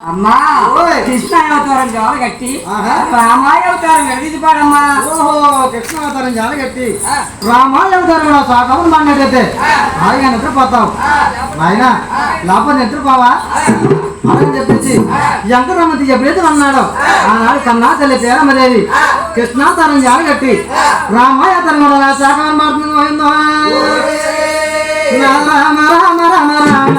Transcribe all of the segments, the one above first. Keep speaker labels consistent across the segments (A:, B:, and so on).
A: అమ్మా కృష్ణ అవతారం జాలగట్టి రామాయ అవతారం ఎడిది పాడమ్మా.
B: ఓహో కృష్ణ అవతారం జాలగట్టి రామాయ అవతారం కూడా సాకమని మాట్లాడైతే ఆయన నిద్రపోతావు ఆయన లోపల నిద్రపోవా అని చెప్పించి ఎంకరమ్మతి ఎప్పుడైతే అన్నాడు ఆనాడు కన్నా తల్లి పేరమ్మదేవి కృష్ణావతారం జాలగట్టి రామాయ అవతారం కూడా సాకమని మాట్లాడుతుంది. రామ రామ రామ రామ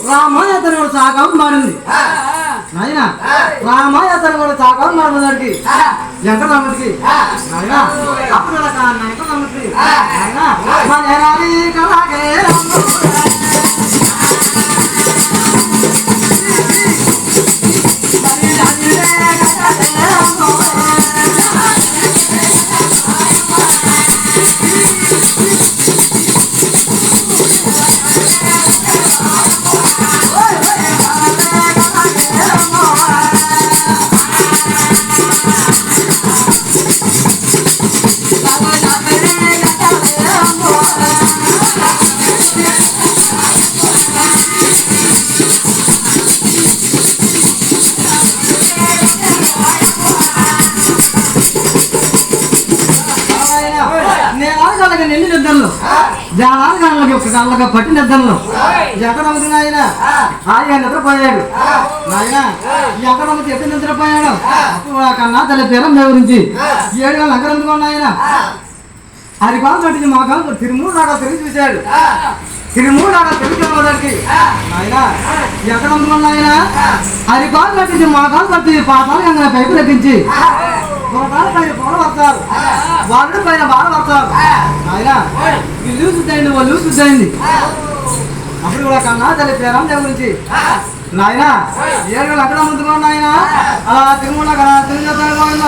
B: రామాయతను కూడా సాగం మారింది నాయన రామాయతను కూడా సాగం మారినడికి ఎంకరమ్మకి నాయన అప్పుడు ఎంకరమ్మకి నిండి నిద్రలో జానాలకి ఒక కళ్ళగా పట్టి నిద్రలో ఎక్కడమ్మది నాయన ఆయన నిద్రపోయాడు నాయన ఎక్కడమ్మది ఎక్కడ నిద్రపోయాడు అప్పుడు కన్నా తల్లి తీరం గురించి 7 గంటలు ఎక్కడందుకున్నా ఆయన అది కాలు పట్టించి మా కాలు తిరుమూడు నాగా తిరిగి చూశాడు తిరుమూడు నాగా తిరిగి చూడడానికి నాయన ఎక్కడందుకున్నా ఆయన అది కాలు పట్టించి మా కాలు పట్టి పాతాలు కన్నా పైపు లెక్కించి పైన పొల పడతారు వాళ్ళు పైన బాధ పడతారు ఆయన ఇల్లు శుద్ధైంది వాళ్ళు శుద్ధైంది అప్పుడు కూడా కన్నా తల్లి పేరం గురించి నాయన 7 గంటలు అక్కడ ముందుకున్నా నాయన అలా తిరుమల కదా తిరుమల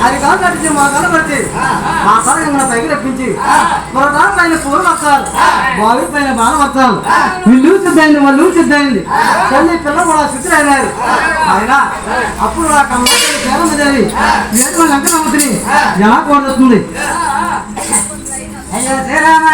B: అది కాదు కట్టించి మా కాలు పట్టి మా కాలు పైకి రప్పించి మరొక పైన పూలు వస్తారు బావి పైన బాగా వస్తారు ఇల్లు సిద్ధైంది వాళ్ళు సిద్ధైంది తల్లి పిల్ల కూడా శుద్ధి అయినారు ఆయన అప్పుడు ఆ కమ్మదేవి పేరమ్మదేవి 7 మంది వెంకటమ్మని ఎలా కోరుతుంది అయ్యో శ్రీరామ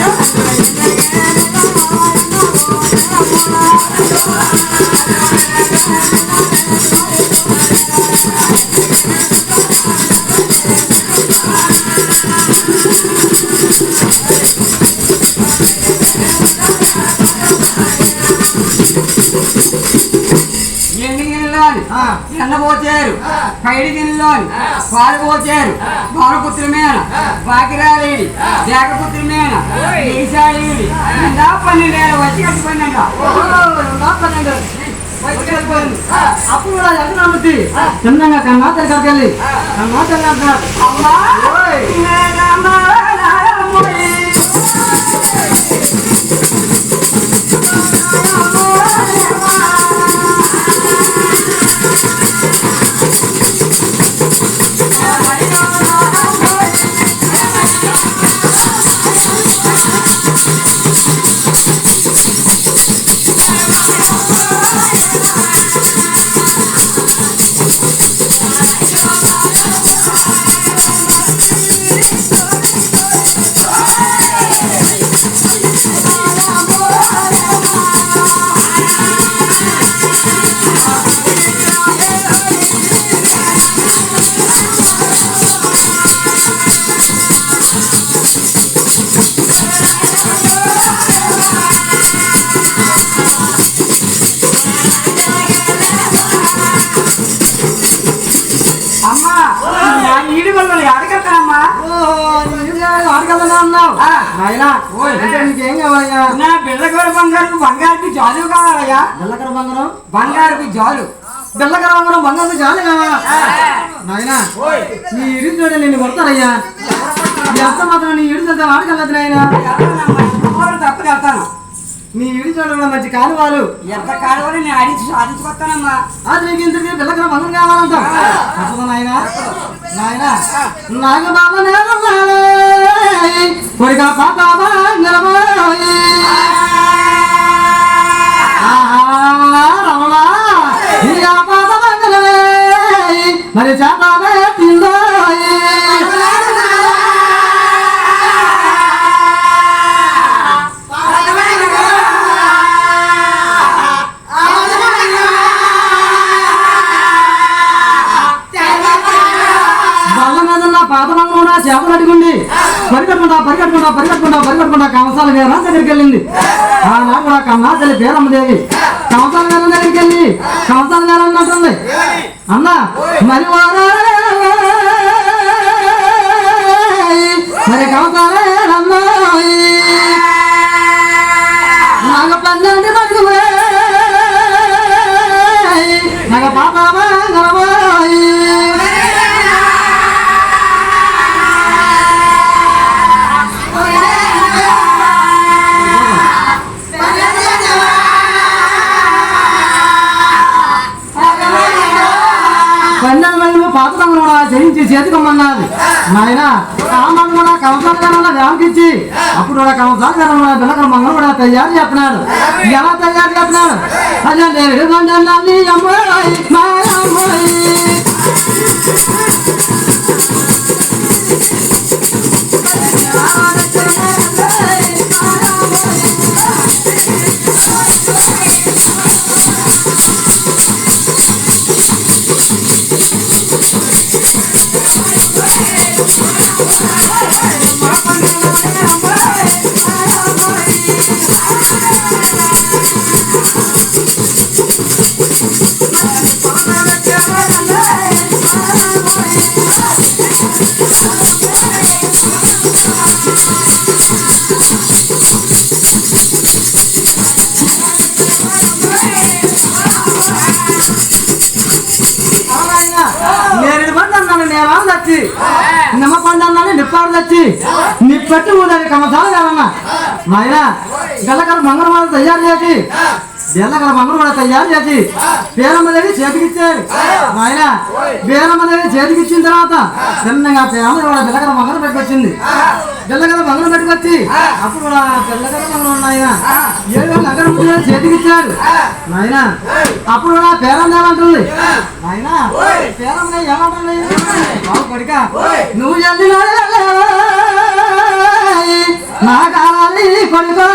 C: Yeah.
A: ఎండ పోచారు పైడి గిన్నెలోని పాలు పోచారు బాలపుత్రి మీద బాకిరాలేడి దేకపుత్రి మీద ఈశాడేడి 12 వచ్చి కట్టుకున్నాక
B: అప్పుడు కూడా ఎకరామతి చిన్నగా కన్నాతలు కట్టెళ్ళి కన్నాతలు అంటారు
A: అమ్మా
B: నీకేం కావాలయ్యా?
A: నా బిళ్ళకర బంగారుకి జాలు కావాలయ్యా.
B: బిళ్ళకర బంగారం
A: బంగారుకి జాలు
B: బిళ్ళకర బంగారం బంగారు జాలు కావాలా? నాయనా నీ ఇడి చూడ నిన్ను కొడతారయ్యా. ఎంత మాత్రం నీ ఇడి చూద్దాం ఆడగలదు నాయనా.
A: తప్పు చేస్తాను.
B: నీ ఇడి చూడ మంచి కాలువాలు
A: ఎంత కాలువని నేను సాధించుకొస్తానమ్మా.
B: అది నీకు ఇంతకీ బిళ్ళకర బంగారం కావాలంట. తప్పదు నాయనా. నాయనా నాకు బాబా కొరిగా పాపా రమణా పాప మంగళమే మరి చేపే తిందో చేపలు అడుగుండి పరిగెట్టుకుంటా కంసాల గారు దగ్గరికి వెళ్ళింది. ఆనాడు కూడా కన్నాతల్లి పేరమ్మదేవి కంసాల గారు దగ్గరికి వెళ్ళి కంసాల గారు అన్నట్టుంది అన్న మరి మరి కంసాలే అన్నాయి నాకు 12 పడుకు నాకు పాప జయించి చేతికమ్మన్నది నాయన ఆ మంగళ కూడా కంసాల వ్యాపిచ్చి అప్పుడు కూడా కంసాల బిల్లకర మంగళ కూడా తయారు చెప్పినాడు. ఎలా తయారు చెప్పినాడు? అదే నేను అమ్మాయి మా అమ్మాయి నిమ్మ పండు అన్నాను నిప్పాడు తెచ్చి నిప్పెట్టి ఊదాలి కమసాలు కాదన్నా నాయన గల్లకర మంగళవారం తయారు చేసి బెల్లకర మంగళ కూడా తయారు చేసి పేరమ్మదేవి చేతికిచ్చాడు. నాయన పేరమ్మదేవి చేతికిచ్చిన తర్వాత చిన్నగా పేరమ్మ కూడా బెల్లకర మంగళ పెట్టుకొచ్చింది. బెల్లకర మంగళ పెట్టుకొచ్చి అప్పుడు కూడా బెల్లకర మంగళ నాయన 7 నగరం చేతికిచ్చాడు. నాయన అప్పుడు కూడా పేరమ్మ ఏమంటుంది? నాయన పేరమ్మ ఏమంటుంది? బాబు కొడుక నువ్వు జల్లి నా కావాలి కొడుకో